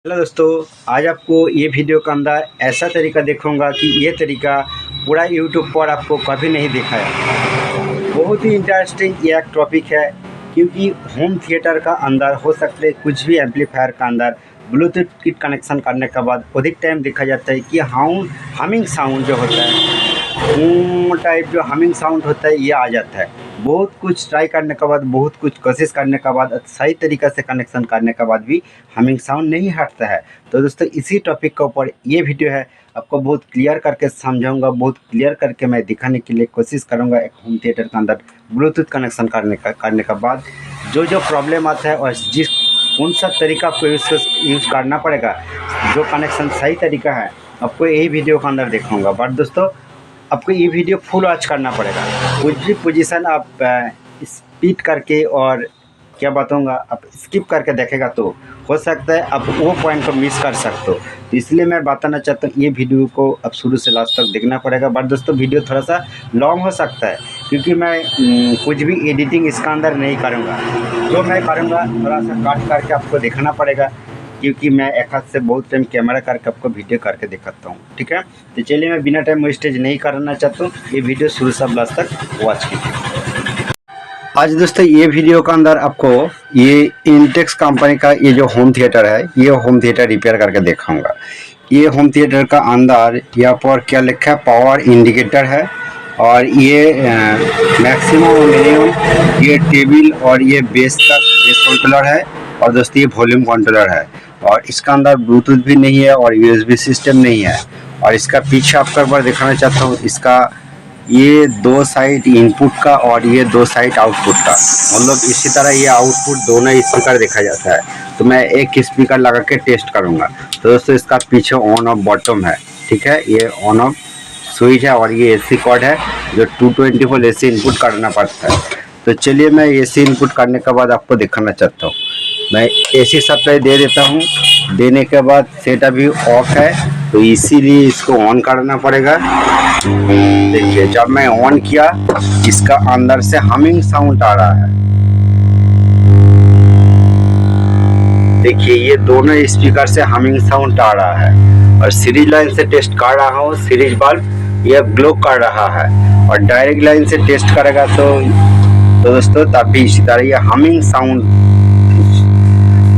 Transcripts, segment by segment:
Hello दोस्तों, आज आपको ये वीडियो के अंदर ऐसा तरीका दिखाऊंगा कि ये तरीका पूरा यूट्यूब पर आपको कभी नहीं देखा है। बहुत ही इंटरेस्टिंग ये एक टॉपिक है, क्योंकि होम थिएटर का अंदर हो सकते कुछ भी एम्पलीफायर का अंदर ब्लूटूथ की कनेक्शन करने के बाद अधिक टाइम देखा जाता है कि हमिंग साउंड जो होता है टाइप जो हमिंग साउंड होता है ये आ जाता है। बहुत कुछ ट्राई करने के बाद, बहुत कुछ कोशिश करने के बाद, सही तरीक़े से कनेक्शन करने के बाद भी हमिंग साउंड नहीं हटता है। तो दोस्तों, इसी टॉपिक के ऊपर ये वीडियो है, आपको बहुत क्लियर करके समझाऊंगा, बहुत क्लियर करके मैं दिखाने के लिए कोशिश करूंगा। एक होम थिएटर के अंदर ब्लूटूथ कनेक्शन करने के बाद जो प्रॉब्लम आता है और कौन सा तरीका आपको यूज़ करना पड़ेगा, जो कनेक्शन सही तरीका है, आपको यही वीडियो के अंदर दिखाऊंगा। बट दोस्तों, आपको ये वीडियो फुल वॉच करना पड़ेगा। कुछ भी पोजीशन आप स्पीड करके और क्या बताऊंगा, आप स्किप करके देखेगा तो हो सकता है आप वो पॉइंट को मिस कर सकते हो। तो इसलिए मैं बताना चाहता हूँ, ये वीडियो को आप शुरू से लास्ट तक देखना पड़ेगा। बट दोस्तों, वीडियो थोड़ा सा लॉन्ग हो सकता है, क्योंकि मैं कुछ भी एडिटिंग इसका अंदर नहीं करूँगा। जो मैं करूँगा थोड़ा सा काट करके आपको दिखाना पड़ेगा, क्योंकि मैं एक हाथ से बहुत टाइम कैमरा करके आपको वीडियो करके दिखाता हूँ। ठीक है, तो चलिए, मैं बिना टाइम वेस्टेज नहीं करना चाहता हूँ। ये वीडियो शुरू से लास्ट तक वॉच कीजिए। आज दोस्तों, ये वीडियो के अंदर आपको ये इंटेक्स कंपनी का ये जो होम थिएटर है, ये होम थिएटर रिपेयर करके दिखाऊंगा। ये होम थिएटर का अंदर यहाँ पर क्या लिखा है, पावर इंडिकेटर है, और ये मैक्सिमम और मिनिमम, ये टेबल और ये बेस कंट्रोलर है, और दोस्तों ये वॉल्यूम कंट्रोलर है। और इसका अंदर ब्लूटूथ भी नहीं है और यूएसबी सिस्टम नहीं है। और इसका पीछे आपको एक बार दिखाना चाहता हूँ, इसका ये दो साइड इनपुट का और ये दो साइड आउटपुट का, मतलब इसी तरह ये आउटपुट दोनों स्पीकर देखा जाता है। तो मैं एक स्पीकर लगा के टेस्ट करूँगा। तो दोस्तों, इसका पीछे ऑन ऑफ बॉटम है। ठीक है, ये ऑन ऑफ स्विच है, और ये एसी कॉर्ड है जो 220 वोल्ट एसी इनपुट करना पड़ता है। तो चलिए, मैं एसी इनपुट करने के बाद आपको दिखाना चाहता हूँ। मैं एसी सप्लाई दे देता हूँ। देने के बाद सेट अभी ऑफ है, तो इसीलिए इसको ऑन करना पड़ेगा। देखिए, जब मैं ऑन किया, इसका अंदर से हमिंग साउंड आ रहा है। देखिए, ये दोनों स्पीकर से हमिंग साउंड आ रहा है। और सीरीज लाइन से टेस्ट कर रहा हूँ, सीरीज बल्ब ये ग्लो कर रहा है। और डायरेक्ट लाइन से टेस्ट करेगा तो दोस्तों तब भी इसी तरह ये हमिंग साउंड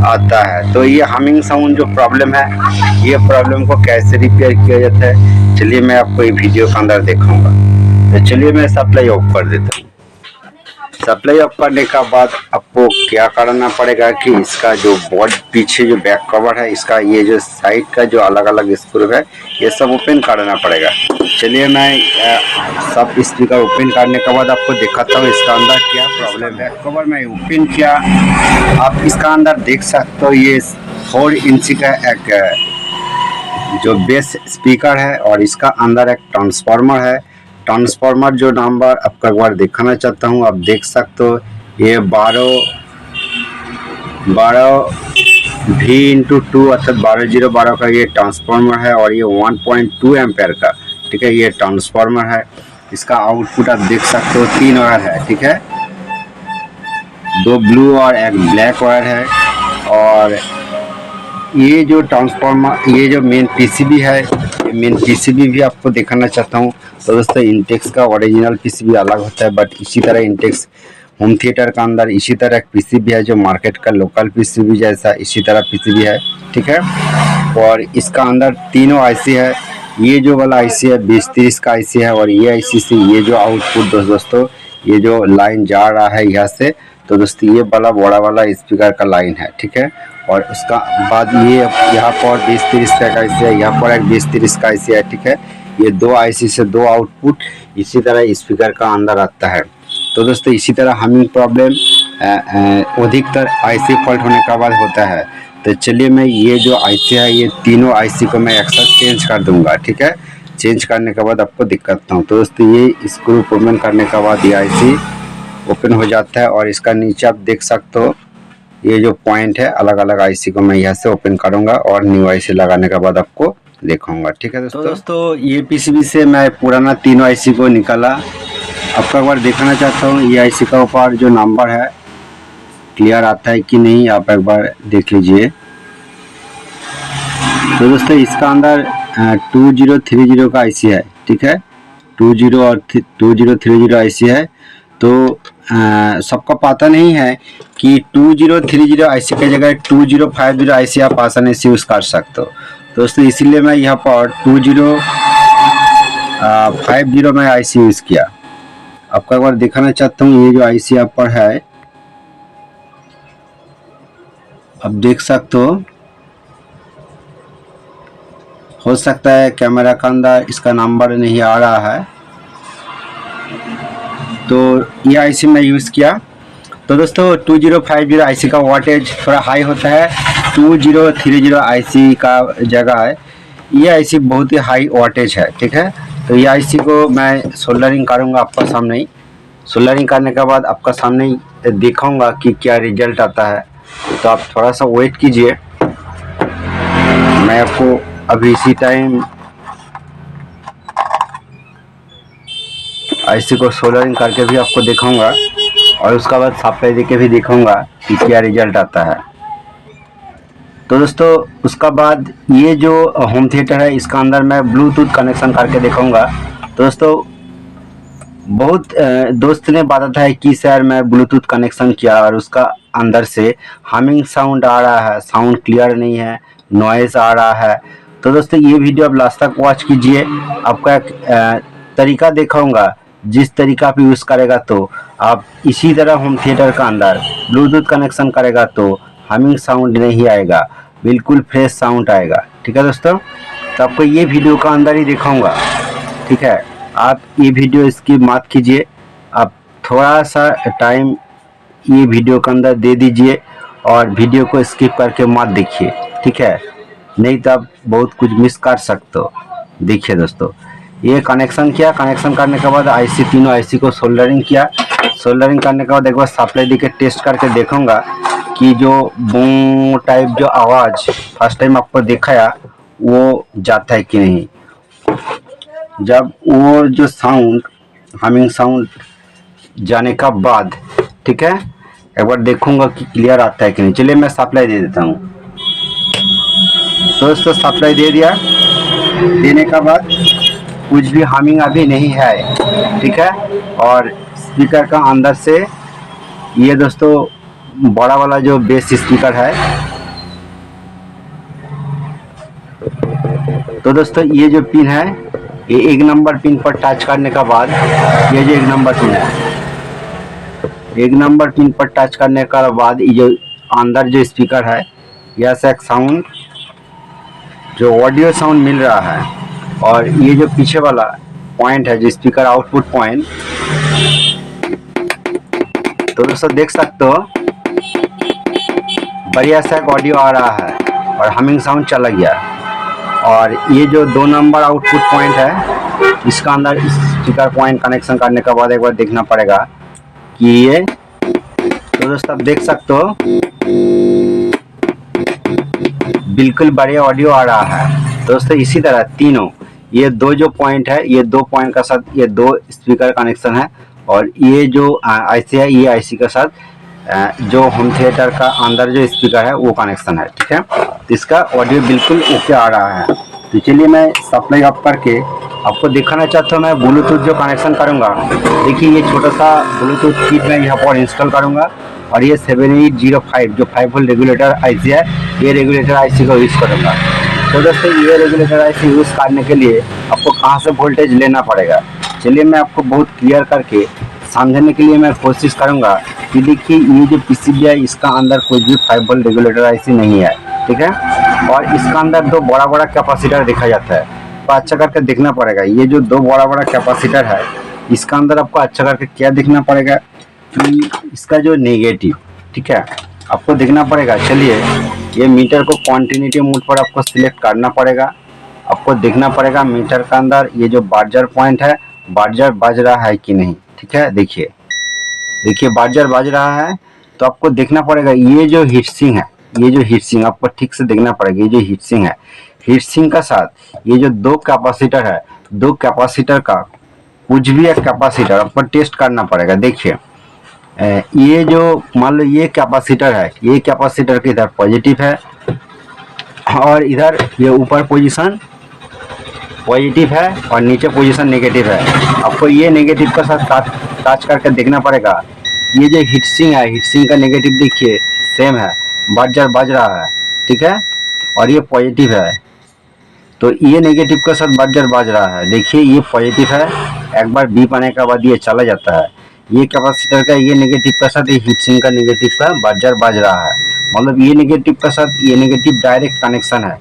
आता है। तो ये हमिंग साउंड जो प्रॉब्लम है, ये प्रॉब्लम को कैसे रिपेयर किया जाता है, चलिए मैं आपको ये वीडियो के अंदर दिखाऊंगा। तो चलिए, मैं सप्लाई ऑफ कर देता हूँ। सप्लाई ऑफ करने के बाद आपको क्या करना पड़ेगा कि इसका जो बोर्ड पीछे जो बैक कवर है, इसका ये जो साइड का जो अलग अलग स्क्रू है, ये सब ओपन करना पड़ेगा। चलिए, मैं सब स्पीकर ओपन करने के बाद आपको दिखाता हूँ इसका अंदर क्या प्रॉब्लम है। बैक कवर मैं ओपन किया, आप इसका अंदर देख सकते हो, ये 4 इंच का एक जो बेस स्पीकर है, और इसका अंदर एक ट्रांसफार्मर है। ट्रांसफार्मर जो नंबर आपका एक बार दिखाना चाहता हूँ, आप देख सकते हो, ये 12 V/2 अर्थात 12012 का ये ट्रांसफार्मर है, और ये 1.2 एम्पेयर का, ठीक है, ये ट्रांसफार्मर है। इसका आउटपुट आप देख सकते हो, 3 वायर है। ठीक है, 2 ब्लू और एक ब्लैक वायर है। और ये जो ट्रांसफार्मर, ये जो मेन पीसीबी है, मेन पीसीबी भी आपको दिखाना चाहता हूँ। तो दोस्तों, इंटेक्स का ओरिजिनल पीसीबी अलग होता है, बट इसी तरह इंटेक्स होम थिएटर का अंदर इसी तरह एक पीसीबी है, जो मार्केट का लोकल पीसीबी जैसा इसी तरह पीसीबी है। ठीक है, और इसका अंदर तीनों आईसी है। ये जो वाला आईसी है 2030 का आईसी है, और ये आईसी से ये जो आउटपुट दोस्तों, ये जो लाइन जा रहा है यहाँ से, तो दोस्तों ये वाला बड़ा वाला स्पीकर का लाइन है। ठीक है, और उसका बाद ये यहाँ पर 2030 का आईसी है, यहाँ पर एक 2030 का आईसी है। ठीक है, ये 2 आईसी से 2 आउटपुट इसी तरह स्पीकर का अंदर आता है। तो दोस्तों, इसी तरह हमिंग प्रॉब्लम अधिकतर आईसी फॉल्ट होने के बाद होता है। तो चलिए, मैं ये जो आईसी है, ये तीनों आईसी को मैं एक साथ चेंज कर दूंगा। ठीक है, चेंज करने के बाद आपको दिखाता हूँ। तो दोस्तों, ये स्क्रू ओपन करने के बाद ये आईसी ओपन हो जाता है, और इसका नीचे आप देख सकते हो, ये जो पॉइंट है, अलग अलग आईसी को मैं यहाँ से ओपन करूँगा और न्यू आईसी लगाने के बाद आपको दिखाऊंगा। ठीक है दोस्तों, ये पीसीबी से मैं पुराना तीनों आईसी को निकाला। आपका एक बार देखना चाहता हूँ, ये आईसी का ऊपर जो नंबर है क्लियर आता है कि नहीं, आप एक बार देख लीजिए। तो दोस्तों इसका अंदर 2030 का आईसी है, ठीक है। 20 और 2030 आईसी है। तो सबका पता नहीं है कि 2030 आईसी की जगह 2050 आईसी आप आसानी से यूज़ कर सकते हो। दोस्तों इसीलिए मैं यहाँ पर 2050 में आईसी यूज़ किया। आपको एक बार दिखाना चाहता हूँ, ये जो आईसी आप पर है आप देख सकते हो सकता है कैमरा के अंदर इसका नंबर नहीं आ रहा है। तो ये आईसी मैं यूज़ किया। तो दोस्तों 2050 आईसी का वाटेज थोड़ा हाई होता है, 2030 आईसी का जगह है ये आईसी बहुत ही हाई वाटेज है, ठीक है। तो ये आईसी को मैं सोल्डरिंग करूँगा आपका सामने ही। सोल्डरिंग करने के बाद आपका सामने ही दिखाऊंगा कि क्या रिजल्ट आता है। तो आप थोड़ा सा वेट कीजिए, मैं आपको अभी इसी टाइम आईसी को सोल्डरिंग करके भी आपको दिखाऊंगा और उसका बाद सप्लाई देके भी दिखाऊंगा कि क्या रिजल्ट आता है। तो दोस्तों उसका बाद ये जो होम थिएटर है इसका अंदर मैं ब्लूटूथ कनेक्शन करके दिखाऊंगा। तो दोस्तों बहुत दोस्त ने बताया था कि सर मैं ब्लूटूथ कनेक्शन किया और उसका अंदर से हमिंग साउंड आ रहा है, साउंड क्लियर नहीं है, नॉइज़ आ रहा है। तो दोस्तों ये वीडियो आप लास्ट तक वॉच कीजिए, आपका एक तरीका दिखाऊंगा जिस तरीका आप यूज़ करेगा तो आप इसी तरह होम थिएटर का अंदर ब्लूटूथ कनेक्शन करेगा तो हमिंग साउंड नहीं आएगा, बिल्कुल फ्रेश साउंड आएगा, ठीक है दोस्तों। तो आपको ये वीडियो का अंदर ही दिखाऊंगा, ठीक है। आप ये वीडियो स्किप मत कीजिए, आप थोड़ा सा टाइम ये वीडियो के अंदर दे दीजिए और वीडियो को स्किप करके मत देखिए, ठीक है, नहीं तो आप बहुत कुछ मिस कर सकते हो। देखिए दोस्तों ये कनेक्शन किया, कनेक्शन करने के बाद आईसी तीनों आईसी को सोल्डरिंग किया। सोल्डरिंग करने के बाद एक बार सप्लाई देके टेस्ट करके देखूंगा कि जो बूम टाइप जो आवाज़ फर्स्ट टाइम आपको दिखाया वो जाता है कि नहीं। जब वो जो साउंड हमिंग साउंड जाने का बाद, ठीक है, एक बार देखूंगा कि क्लियर आता है कि नहीं। चलिए मैं सप्लाई दे देता हूँ। दोस्तों सप्लाई दे दिया, देने का बाद कुछ भी हमिंग अभी नहीं है, ठीक है। और स्पीकर का अंदर से ये दोस्तों बड़ा वाला जो बेस स्पीकर है, तो दोस्तों ये जो पिन है ये 1 नंबर पिन पर टच करने का बाद ये जो 1 नंबर पिन है, 1 नंबर पिन पर टच करने का बाद ये जो अंदर जो स्पीकर है यह से एक साउंड जो ऑडियो साउंड मिल रहा है। और ये जो पीछे वाला पॉइंट है जो स्पीकर आउटपुट पॉइंट, तो दोस्तों देख सकते हो बढ़िया सा ऑडियो आ रहा है और हमिंग साउंड चला गया। और ये जो 2 नंबर आउटपुट पॉइंट है इसका अंदर स्पीकर पॉइंट कनेक्शन करने के बाद एक बार देखना पड़ेगा कि ये, तो दोस्तों आप देख सकते हो बिल्कुल बढ़िया ऑडियो आ रहा है। दोस्तों इसी तरह तीनों ये 2 जो पॉइंट है ये 2 पॉइंट का साथ ये 2 स्पीकर कनेक्शन है और ये जो आईसी है ये आईसी के साथ जो होम थिएटर का अंदर जो स्पीकर है वो कनेक्शन है, ठीक है। तो इसका ऑडियो बिल्कुल ओके आ रहा है। तो चलिए मैं सप्लाई ऑफ करके आपको दिखाना चाहता हूँ मैं ब्लूटूथ जो कनेक्शन करूँगा। देखिए ये छोटा सा ब्लूटूथ किट मैं यहाँ पर इंस्टॉल करूँगा और ये 7805 जो 5 वोल्ट रेगुलेटर आईसी है ये रेगुलेटर आईसी को यूज़ करूँगा। तो दोस्तों ये रेगुलेटर आईसी यूज़ करने के लिए आपको कहाँ से वोल्टेज लेना पड़ेगा, चलिए मैं आपको बहुत क्लियर करके समझने के लिए मैं कोशिश करूंगा कि देखिए ये जो पीसीबी है इसका अंदर कोई भी 5 वोल्ट रेगुलेटर आईसी नहीं है, ठीक है। और इसका अंदर 2 बड़ा बड़ा कैपेसिटर देखा जाता है, तो अच्छा करके देखना पड़ेगा। ये जो 2 बड़ा बड़ा कैपेसिटर है इसका अंदर आपको अच्छा करके क्या देखना पड़ेगा कि इसका जो नेगेटिव, ठीक है, आपको देखना पड़ेगा। चलिए ये मीटर को कॉन्टिन्यूटी मोड पर आपको सिलेक्ट करना पड़ेगा। आपको देखना पड़ेगा मीटर का अंदर ये जो बार्जर पॉइंट है बार्जर बज रहा है कि नहीं, ठीक है। देखिए बार्जर बज रहा है तो आपको देखना पड़ेगा ये जो हीटसिंग है, ये जो हीटसिंग आपको ठीक से देखना पड़ेगा। ये जो हीटसिंग है, हीटसिंग का साथ ये जो 2 कैपेसिटर है, 2 कैपेसिटर का कुछ भी एक कैपेसिटर आपको टेस्ट करना पड़ेगा। देखिए ये जो मान लो ये कैपेसिटर है, ये कैपेसिटर की इधर पॉजिटिव है और इधर ये ऊपर पोजीशन पॉजिटिव है और नीचे पोजीशन नेगेटिव है। आपको ये नेगेटिव का साथ टच करके देखना पड़ेगा। ये जो हीटसिंग है, हीटसिंग का नेगेटिव देखिए सेम है, बज रहा है, ठीक है। और ये पॉजिटिव है, तो ये नेगेटिव के साथ बज रहा है। देखिए ये पॉजिटिव है, एक बार बीप आने के बाद ये चला जाता है। ये कैपेसिटर का ये नेगेटिव के साथ ये हीटसिंक का नेगेटिव का बज रहा है, मतलब ये नेगेटिव के साथ ये नेगेटिव डायरेक्ट कनेक्शन है।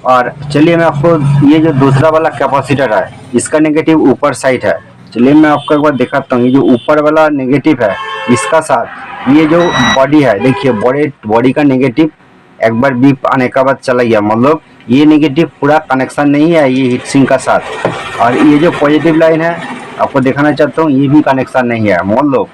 और चलिए मैं आपको ये जो दूसरा वाला कैपेसिटर है इसका नेगेटिव ऊपर साइड है, चलिए मैं आपको एक बार दिखाता हूँ। ये जो ऊपर वाला नेगेटिव है इसका साथ ये जो बॉडी है, देखिए बॉडी का नेगेटिव एक बार बीप आने के बाद चला गया, मतलब ये नेगेटिव पूरा कनेक्शन नहीं है ये हीटसिंक का साथ। और ये जो पॉजिटिव लाइन है आपको दिखाना चाहता हूँ, ये भी कनेक्शन नहीं है। मान लो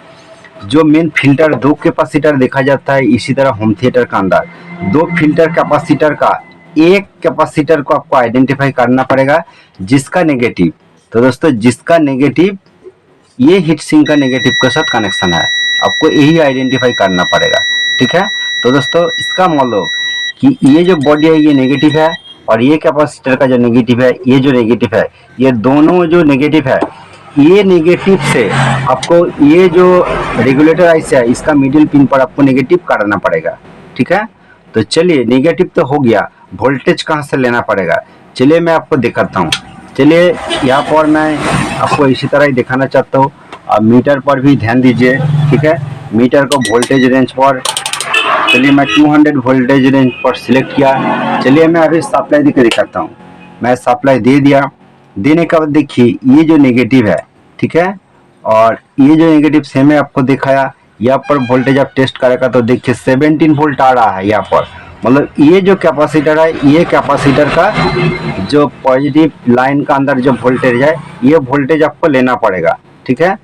जो मेन फिल्टर दो कैपेसिटर देखा जाता है, इसी तरह होम थिएटर का अंदर दो फिल्टर कैपेसिटर का एक कैपेसिटर को आपको आइडेंटिफाई करना पड़ेगा जिसका नेगेटिव, तो दोस्तों जिसका नेगेटिव ये हीटसिंक का नेगेटिव के साथ कनेक्शन है, आपको यही आइडेंटिफाई करना पड़ेगा, ठीक है। तो दोस्तों इसका मतलब कि ये जो बॉडी है ये नेगेटिव है और ये कैपेसिटर का जो नेगेटिव है, ये जो नेगेटिव है, ये दोनों जो नेगेटिव है, ये नेगेटिव से आपको ये जो रेगुलेटर आईसी है इसका मिडिल पिन पर आपको नेगेटिव करना पड़ेगा, ठीक है। तो चलिए नेगेटिव तो हो गया, वोल्टेज कहाँ से लेना पड़ेगा चलिए मैं आपको दिखाता हूँ। चलिए यहाँ पर मैं आपको इसी तरह ही दिखाना चाहता हूँ। अब मीटर पर भी ध्यान दीजिए, ठीक है। मीटर को वोल्टेज रेंज पर, चलिए मैं 200 वोल्टेज रेंज पर सिलेक्ट किया। चलिए मैं अभी सप्लाई देकर दिखाता हूँ। मैं सप्लाई दे दिया, देने के बाद देखिए ये जो नेगेटिव है, ठीक है, और ये जो नेगेटिव सेम है आपको दिखाया। यहाँ पर वोल्टेज आप टेस्ट करेगा तो देखिए 17 वोल्ट आ रहा है यहाँ पर, मतलब ये जो कैपेसिटर है ये कैपेसिटर का जो पॉजिटिव लाइन का अंदर जो वोल्टेज है ये वोल्टेज आपको लेना पड़ेगा, ठीक है।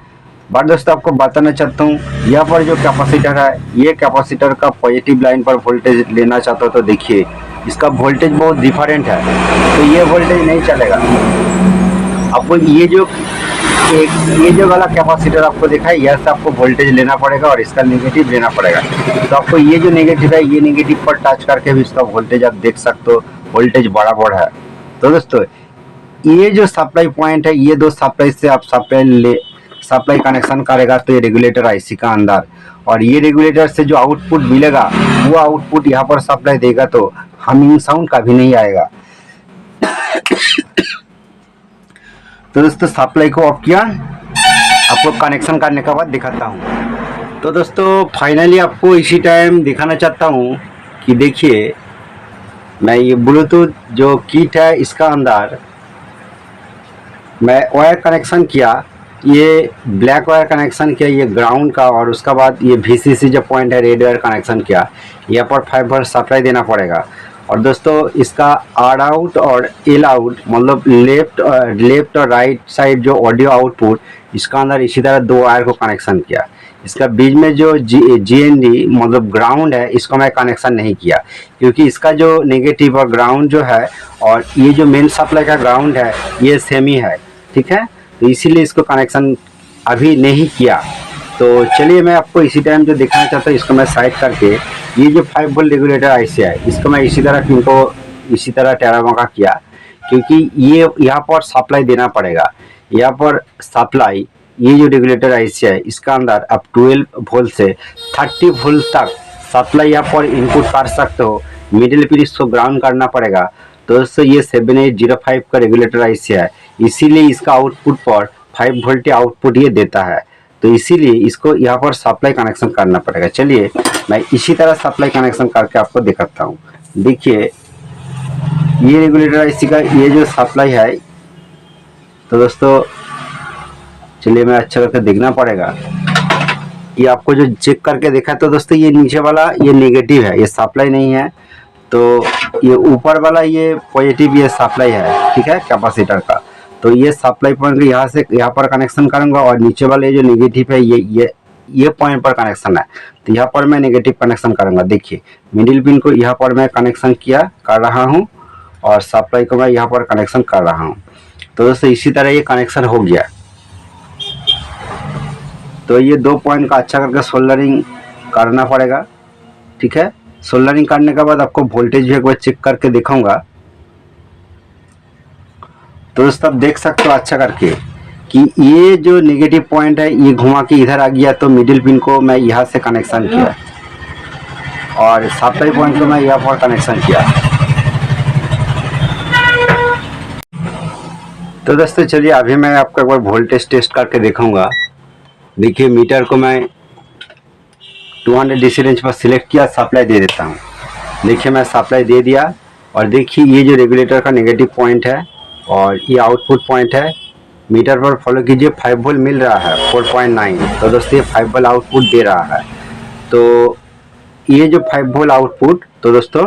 बट दोस्तों आपको बताना चाहता हूँ यहाँ पर जो कैपेसिटर है ये कैपेसिटर का पॉजिटिव लाइन पर वोल्टेज लेना चाहता हूँ तो देखिए इसका वोल्टेज बहुत डिफरेंट है, तो ये वोल्टेज नहीं चलेगा। आपको ये जो वाला कैपेसिटर आपको दिखा है यहाँ से आपको वोल्टेज लेना पड़ेगा और इसका नेगेटिव लेना पड़ेगा। तो आपको ये जो नेगेटिव है ये नेगेटिव पर टच करके भी इसका वोल्टेज आप देख सकते हो, वोल्टेज बराबर है। तो दोस्तों ये जो सप्लाई पॉइंट है ये दो सप्लाई से आप सप्लाई कनेक्शन करेगा तो ये रेगुलेटर आईसी का अंदर, और ये रेगुलेटर से जो आउटपुट मिलेगा वो आउटपुट यहाँ पर सप्लाई देगा तो हमिंग साउंड कभी नहीं आएगा। तो दोस्तों सप्लाई को ऑफ किया, आपको कनेक्शन करने के बाद दिखाता हूँ। तो दोस्तों फाइनली आपको इसी टाइम दिखाना चाहता हूँ कि देखिए मैं ये ब्लूटूथ जो किट है इसका अंदर मैं वायर कनेक्शन किया, ये ब्लैक वायर कनेक्शन किया ये ग्राउंड का, और उसका बाद ये VCC जो पॉइंट है रेड वायर कनेक्शन किया। यहाँ पर 5 वोल्ट सप्लाई देना पड़ेगा। और दोस्तों इसका R आउट और L आउट मतलब लेफ्ट और राइट साइड जो ऑडियो आउटपुट इसका अंदर इसी तरह दो वायर को कनेक्शन किया। इसका बीच में जो GND मतलब ग्राउंड है इसको मैं कनेक्शन नहीं किया क्योंकि इसका जो नेगेटिव और ग्राउंड जो है और ये जो मेन सप्लाई का ग्राउंड है ये सेम ही है, ठीक है। तो इसीलिए इसको कनेक्शन अभी नहीं किया। तो चलिए मैं आपको इसी टाइम जो दिखाना चाहता हूँ इसको मैं साइड करके ये जो 5 वोल्ट रेगुलेटर आईसी है इसको मैं इसी तरह पिन को इसी तरह टेरामोका किया क्योंकि ये यहाँ पर सप्लाई देना पड़ेगा। यहाँ पर सप्लाई ये जो रेगुलेटर आईसी है इसका अंदर आप 12 वोल्ट से 30 वोल्ट तक सप्लाई यहाँ पर इनपुट कर सकते हो। मिडिल पिन इसको ग्राउंड करना पड़ेगा। तो दोस्तों ये 7805 का रेगुलेटर आईसी है, इसीलिए इसका आउटपुट पर 5 वोल्ट आउटपुट ये देता है। तो इसीलिए इसको यहाँ पर सप्लाई कनेक्शन करना पड़ेगा। चलिए मैं इसी तरह सप्लाई कनेक्शन करके आपको दिखाता हूँ। देखिए ये रेगुलेटर आईसी का ये जो सप्लाई है, तो दोस्तों चलिए मैं अच्छा करके देखना पड़ेगा। ये आपको जो चेक करके देखा तो दोस्तों ये नीचे वाला ये नेगेटिव है, ये सप्लाई नहीं है। तो ये ऊपर वाला ये पॉजिटिव ये सप्लाई है, ठीक है, कैपेसिटर का। तो ये सप्लाई पॉइंट यहाँ से यहाँ पर कनेक्शन करूँगा और नीचे वाले जो नेगेटिव है ये पॉइंट पर कनेक्शन है। तो यहाँ पर मैं नेगेटिव कनेक्शन करूँगा। देखिए मिडिल पिन को यहाँ पर मैं कनेक्शन कर रहा हूँ और सप्लाई को मैं यहाँ पर कनेक्शन कर रहा हूँ। तो दोस्तों इसी तरह ये कनेक्शन हो गया। तो ये दो पॉइंट का अच्छा करके सोल्डरिंग करना पड़ेगा, ठीक है। सोल्डरिंग करने के बाद आपको वोल्टेज भी एक बार चेक करके दिखाऊंगा। तो दोस्तों आप देख सकते हो अच्छा करके कि ये जो नेगेटिव पॉइंट है ये घुमा के इधर आ गया, तो मिडिल पिन को मैं यहाँ से कनेक्शन किया और सप्लाई पॉइंट को मैं यहाँ पर कनेक्शन किया। तो दोस्तों चलिए अभी मैं आपको एक बार वोल्टेज टेस्ट करके दिखाऊंगा। देखिए मीटर को मैं 200 DC रेंज पर सिलेक्ट किया, सप्लाई दे देता हूँ। देखिए मैं सप्लाई दे दिया और देखिए ये जो रेगुलेटर का नेगेटिव पॉइंट है और ये आउटपुट पॉइंट है। मीटर पर फॉलो कीजिए 5 वोल्ट मिल रहा है 4.9। तो दोस्तों ये 5 वोल्ट आउटपुट दे रहा है। तो ये जो 5 वोल्ट आउटपुट, तो दोस्तों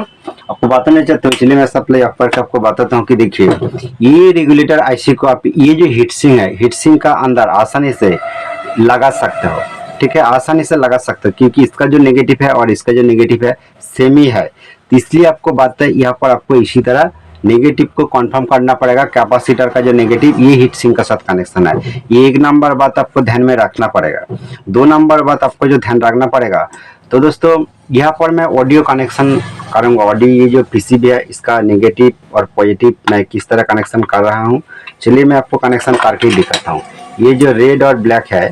आपको बताना चाहते हो, चलिए मैं सप्लाई ऑफ करके आपको बताता हूँ कि देखिए ये रेगुलेटर आईसी को आप ये जो हीट सिंक है, हीट सिंक का अंदर आसानी से लगा सकते हो। ठीक है, आसानी से लगा सकते हो क्योंकि इसका जो नेगेटिव है और इसका जो नेगेटिव है सेम ही है। तो इसलिए आपको बात है यहाँ पर आपको इसी तरह नेगेटिव को कंफर्म करना पड़ेगा। कैपेसिटर का जो नेगेटिव ये हीट सिंक का साथ कनेक्शन है। ये एक नंबर बात आपको ध्यान में रखना पड़ेगा। 2 नंबर बात आपको जो ध्यान रखना पड़ेगा, तो दोस्तों यहाँ पर मैं ऑडियो कनेक्शन करूँगा। ऑडियो ये जो पीसीबी है इसका नेगेटिव और पॉजिटिव मैं किस तरह कनेक्शन कर रहा हूँ, चलिए मैं आपको कनेक्शन करके ही दिखाता हूँ। ये जो रेड और ब्लैक है,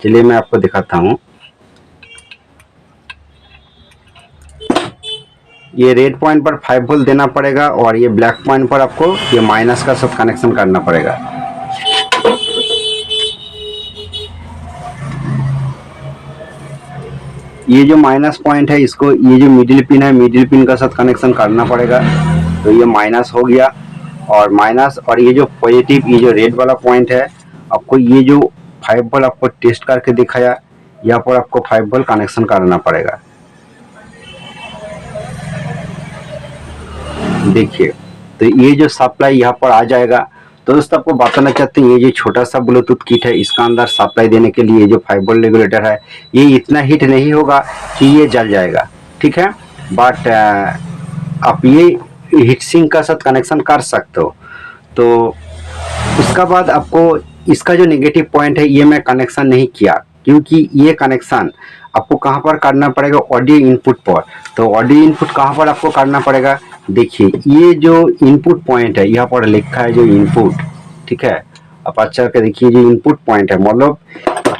चलिए मैं आपको दिखाता हूँ। ये रेड पॉइंट पर 5 वोल्ट देना पड़ेगा और ये ब्लैक पॉइंट पर आपको ये माइनस का सब कनेक्शन करना पड़ेगा। ये जो माइनस पॉइंट है इसको ये जो मिडिल पिन है, मिडिल पिन का साथ कनेक्शन करना पड़ेगा। तो ये माइनस हो गया और माइनस, और ये जो पॉजिटिव ये जो रेड वाला पॉइंट है, आपको ये जो 5 वोल्ट आपको टेस्ट करके दिखाया, यहाँ पर आपको 5 वोल्ट कनेक्शन करना पड़ेगा। देखिए तो ये जो सप्लाई यहाँ पर आ जाएगा। तो दोस्तों आपको बताना चाहते हैं ये जो छोटा सा ब्लूटूथ किट है इसका अंदर सप्लाई देने के लिए जो 5 वोल्ट रेगुलेटर है ये इतना हीट नहीं होगा कि ये जल जाएगा। ठीक है, बट आप ये हीट सिंक का साथ कनेक्शन कर सकते हो। तो उसका बाद आपको इसका जो नेगेटिव पॉइंट है ये मैं कनेक्शन नहीं किया क्योंकि ये कनेक्शन आपको कहाँ पर करना पड़ेगा, ऑडियो इनपुट पर। तो ऑडियो इनपुट कहाँ पर आपको करना पड़ेगा, देखिए ये जो इनपुट पॉइंट है यहाँ पर लिखा है जो इनपुट। ठीक है, आप अच्छा करके देखिए जो इनपुट पॉइंट है, मतलब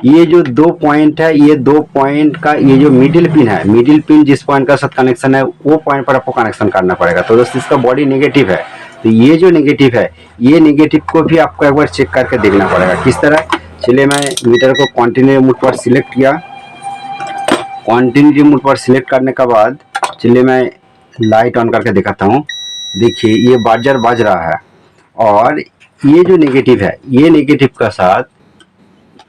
ये जो 2 पॉइंट है, ये 2 पॉइंट का ये जो मिडिल पिन है, मिडिल पिन जिस पॉइंट का साथ कनेक्शन है वो पॉइंट पर आपको कनेक्शन करना पड़ेगा। तो दोस्तों इसका बॉडी नेगेटिव है, तो ये जो नेगेटिव है ये नेगेटिव को भी आपको एक बार चेक करके देखना पड़ेगा। किस तरह, चलिए मैं मीटर को कंटिन्यू मोड पर सिलेक्ट किया। कंटिन्यू मोड पर सिलेक्ट करने के बाद चलिए मैं लाइट ऑन करके दिखाता हूँ। देखिए ये बाजर बज रहा है और ये जो नेगेटिव है ये नेगेटिव का साथ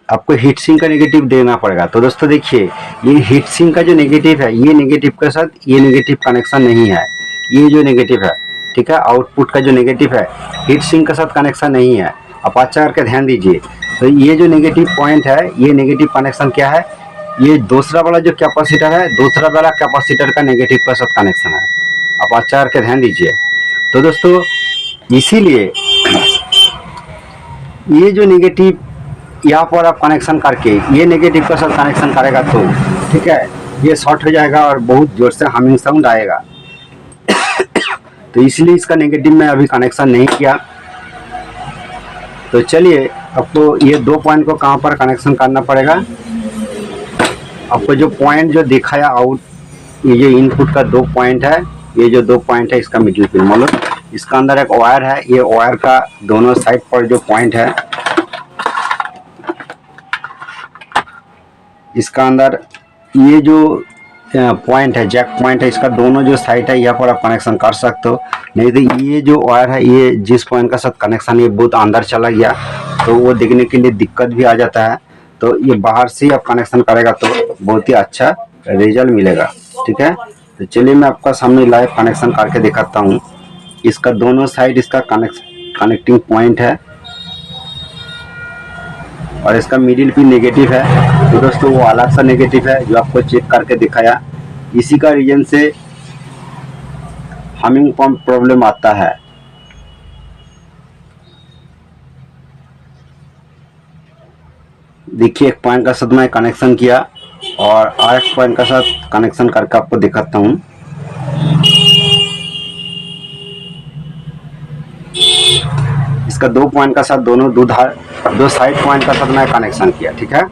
आपको हीट सिंक का नेगेटिव देना पड़ेगा। तो दोस्तों देखिए ये हीट सिंक का जो नेगेटिव है ये नेगेटिव के साथ ये नेगेटिव कनेक्शन नहीं है। ये जो नेगेटिव है, ठीक है, आउटपुट का जो नेगेटिव है हीट सिंक के साथ कनेक्शन नहीं है। आप अच्छा करके ध्यान दीजिए। तो ये जो नेगेटिव पॉइंट है ये नेगेटिव कनेक्शन क्या है, ये दूसरा वाला जो कैपेसिटर है दूसरा वाला कैपेसिटर का नेगेटिव के साथ कनेक्शन है। आप अच्छा करके ध्यान दीजिए। तो दोस्तों इसीलिए ये जो नेगेटिव यहाँ पर आप कनेक्शन करके ये नेगेटिव के साथ कनेक्शन करेगा तो ठीक है ये शॉर्ट हो जाएगा और बहुत जोर से हमिंग साउंड आएगा। तो इसलिए इसका नेगेटिव में अभी कनेक्शन नहीं किया। तो चलिए आपको ये 2 पॉइंट को कहाँ पर कनेक्शन करना पड़ेगा, आपको जो पॉइंट जो दिखाया आउट, ये जो इनपुट का 2 पॉइंट है, ये जो 2 पॉइंट है इसका मिडिल पिन, मतलब इसका अंदर एक वायर है, ये वायर का दोनों साइड पर जो पॉइंट है इसका अंदर ये जो पॉइंट है जैक पॉइंट है इसका दोनों जो साइड है यहाँ पर आप कनेक्शन कर सकते हो। नहीं तो ये जो वायर है ये जिस पॉइंट का साथ कनेक्शन ये बहुत अंदर चला गया तो वो देखने के लिए दिक्कत भी आ जाता है। तो ये बाहर से आप कनेक्शन करेगा तो बहुत ही अच्छा रिजल्ट मिलेगा। ठीक है, तो चलिए मैं आपका सामने लाइव कनेक्शन करके दिखाता हूँ। इसका दोनों साइड इसका कनेक्टिंग पॉइंट है और इसका मिडिल पिन नेगेटिव है। तो दोस्तों वो अलग सा नेगेटिव है जो आपको चेक करके दिखाया, इसी का रीजन से हमिंग पंप प्रॉब्लम आता है। देखिए एक पॉइंट का साथ मैं कनेक्शन किया और एक पॉइंट का साथ कनेक्शन करके आपको दिखाता हूँ। इसका 2 पॉइंट का साथ दो साइड पॉइंट का साथ मैं कनेक्शन किया, ठीक है।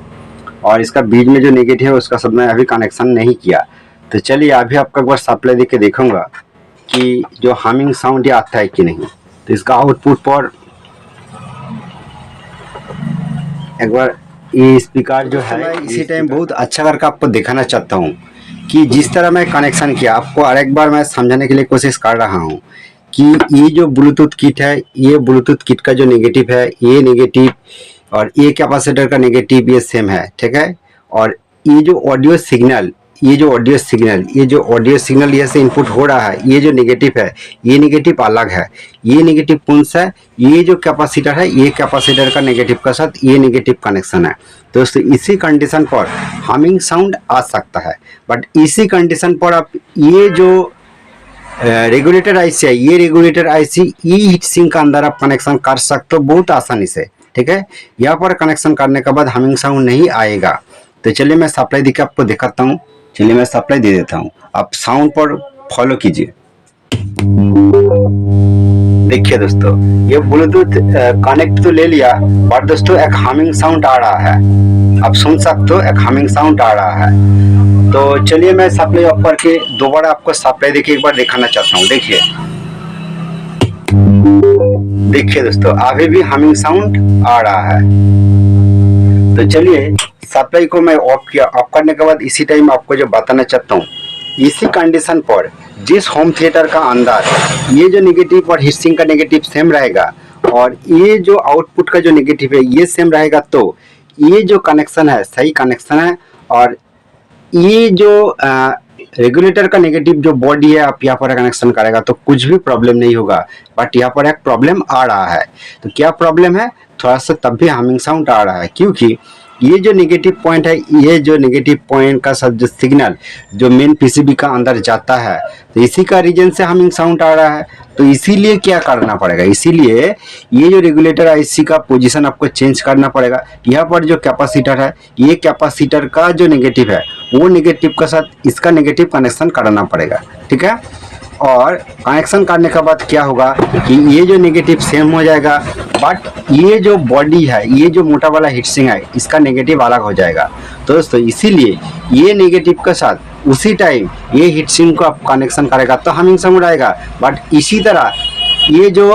और इसका बीच में जो नेगेटिव है उसका साथ मैं अभी कनेक्शन नहीं किया। तो चलिए अभी आपका एक बार सप्लाई देके देखूंगा कि जो हमिंग साउंड ये आता है कि नहीं। तो इसका आउटपुट पर एक बार ये स्पीकर जो है इसी टाइम बहुत अच्छा करके आपको दिखाना चाहता हूँ कि जिस तरह मैं कनेक्शन किया आपको और एक बार मैं समझाने के लिए कोशिश कर रहा हूँ कि ये जो ब्लूटूथ किट है, ये ब्लूटूथ किट का जो नेगेटिव है, ये नेगेटिव और ये कैपेसिटर का नेगेटिव ये सेम है, ठीक है। और ये जो ऑडियो सिग्नल ये से इनपुट हो रहा है, ये जो नेगेटिव है ये नेगेटिव अलग है। ये नेगेटिव कौन सा है? ये जो कैपेसिटर है, ये कैपेसिटर का नेगेटिव का साथ ये नेगेटिव कनेक्शन है। दोस्तों इसी कंडीशन पर हमिंग साउंड आ सकता है, बट इसी कंडीशन पर आप ये जो रेगुलेटर आईसी है, ये रेगुलेटर आईसी ई हीट सिंक का अंदर आप कनेक्शन कर सकते हो बहुत आसानी से, ठीक है। यहाँ पर कनेक्शन करने के बाद हमिंग साउंड नहीं आएगा। तो चलिए मैं सप्लाई देकर आपको दिखाता हूँ। चलिए मैं सप्लाई दे देता हूँ, आप साउंड पर फॉलो कीजिए। देखिए दोस्तों, ये ब्लूटूथ कनेक्ट तो ले लिया, बट दोस्तों एक हमिंग साउंड आ रहा है, आप सुन सकते हो एक हमिंग साउंड आ रहा है। तो चलिए मैं सप्लाई ऑफ करके दोबारा आपको सप्लाई देके एक बार दिखाना चाहता हूँ। देखिए दोस्तों, अभी भी हमिंग साउंड आ रहा है। तो चलिए सप्लाई को मैं ऑफ किया। ऑफ करने के बाद इसी टाइम आपको जो बताना चाहता हूँ, इसी कंडीशन पर जिस होम थिएटर का अंदर ये जो नेगेटिव और हीटसिंक का नेगेटिव सेम रहेगा और ये जो आउटपुट का जो नेगेटिव है ये सेम रहेगा, तो ये जो कनेक्शन है सही कनेक्शन है। और ये जो रेगुलेटर का नेगेटिव जो बॉडी है आप यहाँ पर कनेक्शन करेगा तो कुछ भी प्रॉब्लम नहीं होगा। बट यहाँ पर एक प्रॉब्लम आ रहा है। तो क्या प्रॉब्लम है? थोड़ा सा तब भी हमिंग साउंड आ रहा है, क्योंकि ये जो नेगेटिव पॉइंट है, ये जो नेगेटिव पॉइंट का सब जो सिग्नल जो मेन पीसीबी का अंदर जाता है, तो इसी का रीजन से हमिंग साउंड आ रहा है। तो इसीलिए क्या करना पड़ेगा, इसीलिए ये जो रेगुलेटर आईसी का पोजीशन आपको चेंज करना पड़ेगा। यहाँ पर जो कैपेसिटर है, ये कैपेसिटर का जो नेगेटिव है वो नेगेटिव का साथ इसका नेगेटिव कनेक्शन करना पड़ेगा, ठीक है। और कनेक्शन करने के बाद क्या होगा कि ये जो नेगेटिव सेम हो जाएगा, बट ये जो बॉडी है, ये जो मोटा वाला हीटसिंक है, इसका नेगेटिव अलग हो जाएगा। तो दोस्तों इसीलिए ये नेगेटिव के साथ उसी टाइम ये हीटसिंक को आप कनेक्शन करेगा तो हमिंग साउंड आएगा। बट इसी तरह ये जो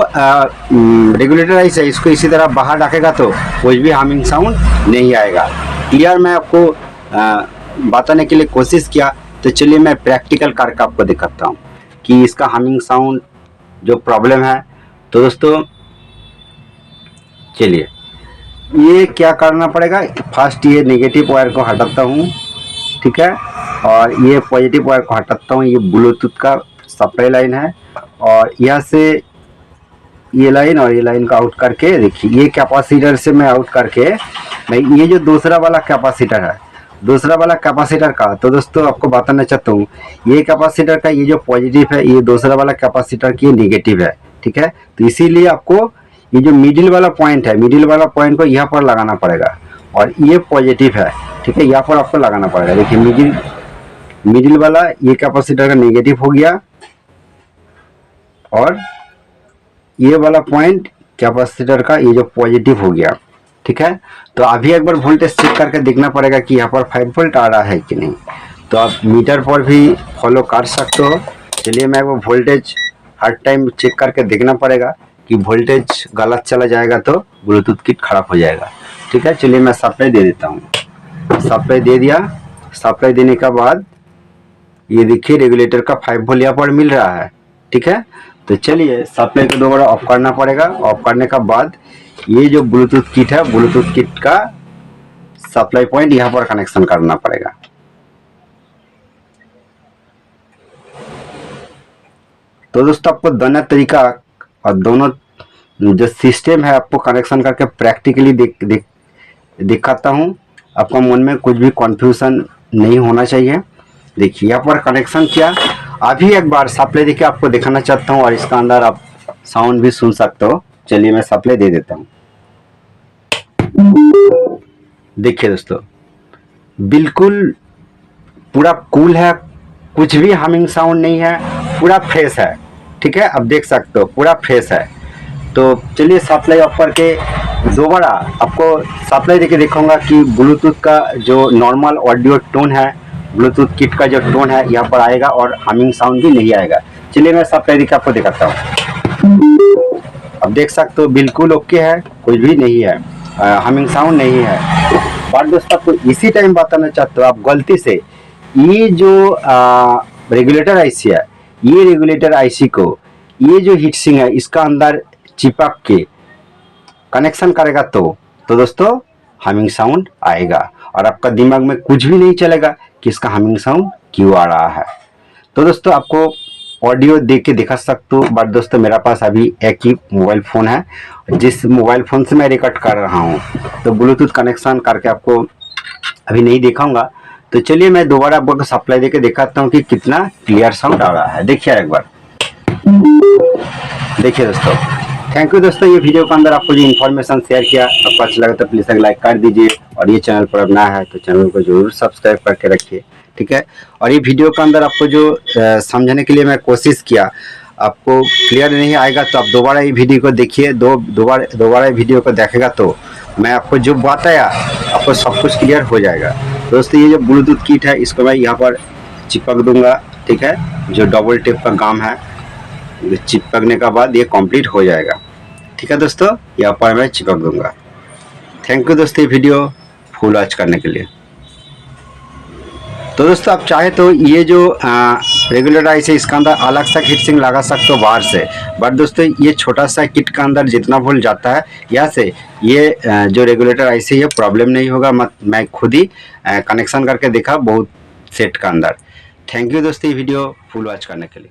रेगुलेटर आइस है, इसको इसी तरह बाहर रखेगा तो कुछ भी हमिंग साउंड नहीं आएगा। क्लियर मैं आपको बताने के लिए कोशिश किया। तो चलिए मैं प्रैक्टिकल करके आपको दिखाता हूँ कि इसका हमिंग साउंड जो प्रॉब्लम है। तो दोस्तों चलिए ये क्या करना पड़ेगा, फर्स्ट ये नेगेटिव वायर को हटाता हूँ, ठीक है, और ये पॉजिटिव वायर को हटाता हूँ। ये ब्लूटूथ का सप्लाई लाइन है और यहाँ से ये लाइन और ये लाइन का आउट करके देखिए, ये कैपेसिटर से मैं आउट करके मैं ये जो दूसरा वाला कैपेसिटर है, दूसरा वाला कैपेसिटर का, तो दोस्तों आपको बताना चाहता हूँ ये कैपेसिटर का ये जो पॉजिटिव है, ये दूसरा वाला कैपेसिटर की नेगेटिव है, ठीक है। तो इसीलिए आपको ये जो मिडिल वाला पॉइंट है, मिडिल वाला पॉइंट को यहाँ पर लगाना पड़ेगा और ये पॉजिटिव है, ठीक है, यहाँ पर आपको लगाना पड़ेगा। देखिए मिडिल वाला ये कैपेसिटर का नेगेटिव हो गया और ये वाला पॉइंट कैपेसिटर का ये जो पॉजिटिव हो गया, ठीक है। तो अभी एक बार वोल्टेज चेक करके देखना पड़ेगा कि यहाँ पर 5 वोल्ट आ रहा है कि नहीं। तो आप मीटर पर भी फॉलो कर सकते हो। चलिए मैं वो वोल्टेज हर टाइम चेक करके देखना पड़ेगा कि वोल्टेज गलत चला जाएगा तो ब्लूटूथ किट खराब हो जाएगा, ठीक है। चलिए मैं सप्लाई दे देता हूँ। सप्लाई दे दिया। सप्लाई देने के बाद ये देखिए रेगुलेटर का 5 वोल्ट यहाँ पर मिल रहा है, ठीक है। तो चलिए सप्लाई को दोबारा ऑफ करना पड़ेगा। ऑफ करने के बाद ये जो ब्लूटूथ किट है, ब्लूटूथ किट का सप्लाई पॉइंट यहाँ पर कनेक्शन करना पड़ेगा। तो दोस्तों आपको दोनों तरीका और दोनों जो सिस्टम है आपको कनेक्शन करके प्रैक्टिकली दिखाता हूँ। आपका मन में कुछ भी कंफ्यूजन नहीं होना चाहिए। देखिए यहाँ पर कनेक्शन किया। अभी एक बार सप्लाई देके आपको दिखाना चाहता हूँ और इसका अंदर आप साउंड भी सुन सकते हो। चलिए मैं सप्लाई दे देता हूँ। देखिए दोस्तों बिल्कुल पूरा कूल है, कुछ भी हमिंग साउंड नहीं है, पूरा फ्रेश है, ठीक है। अब देख सकते हो पूरा फ्रेश है। तो चलिए सप्लाई ऑफ करके दोबारा आपको सप्लाई देके दिखाऊंगा कि ब्लूटूथ का जो नॉर्मल ऑडियो टोन है, ब्लूटूथ किट का जो टोन है यहाँ पर आएगा और हमिंग साउंड भी नहीं आएगा। चलिए मैं सप्लाई देके आपको दिखाता हूँ। अब देख सकते हो बिल्कुल ओके है, कुछ भी नहीं है, हमिंग साउंड नहीं है। पर दोस्तों आपको इसी टाइम बताना चाहता हूँ, आप गलती से ये जो रेगुलेटर आईसी है, ये रेगुलेटर आईसी को ये जो हीट सिंक है इसका अंदर चिपक के कनेक्शन करेगा तो दोस्तों हमिंग साउंड आएगा और आपका दिमाग में कुछ भी नहीं चलेगा कि इसका हमिंग साउंड क्यों आ रहा है। तो दोस्तों आपको ऑडियो देख के दिखा सकते हो। बट दोस्तों मेरा पास अभी एक ही मोबाइल फ़ोन है, जिस मोबाइल फ़ोन से मैं रिकॉर्ड कर रहा हूँ, तो ब्लूटूथ कनेक्शन करके आपको अभी नहीं दिखाऊंगा। तो चलिए मैं दोबारा आपको सप्लाई देके दिखाता हूँ कि कितना क्लियर साउंड आ रहा है। देखिए एक बार, देखिए दोस्तों। थैंक यू दोस्तों, ये वीडियो के अंदर आपको जो इन्फॉर्मेशन शेयर किया आपको अच्छा लगा तो प्लीज़ एक लाइक कर दीजिए और ये चैनल पर नया है तो चैनल को जरूर सब्सक्राइब करके रखिए, ठीक है। और ये वीडियो के अंदर आपको जो समझने के लिए मैं कोशिश किया, आपको क्लियर नहीं आएगा तो आप दोबारा ये वीडियो को देखिए, दोबारा ये वीडियो को देखेगा तो मैं आपको जो बताया आपको सब कुछ क्लियर हो जाएगा। दोस्तों ये जो ब्लूटूथ किट है इसको मैं यहाँ पर चिपक दूंगा, ठीक है। जो डबल टेप का काम है, चिपकने का बाद ये कंप्लीट हो जाएगा, ठीक है दोस्तों। यहाँ पर मैं चिपक दूंगा। थैंक यू दोस्तों ये वीडियो फुल वॉच करने के लिए। तो दोस्तों आप चाहे तो ये जो रेगुलर आईसी इसका अंदर अलग सा हीट सिंक लगा सकते हो बाहर से। बट दोस्तों ये छोटा सा किट का अंदर जितना वोल्ट जाता है यहाँ से ये जो रेगुलेटर आईसी ये प्रॉब्लम नहीं होगा। मैं खुद ही कनेक्शन करके देखा बहुत सेट का अंदर। थैंक यू दोस्तों ये वीडियो फुल वॉच करने के लिए।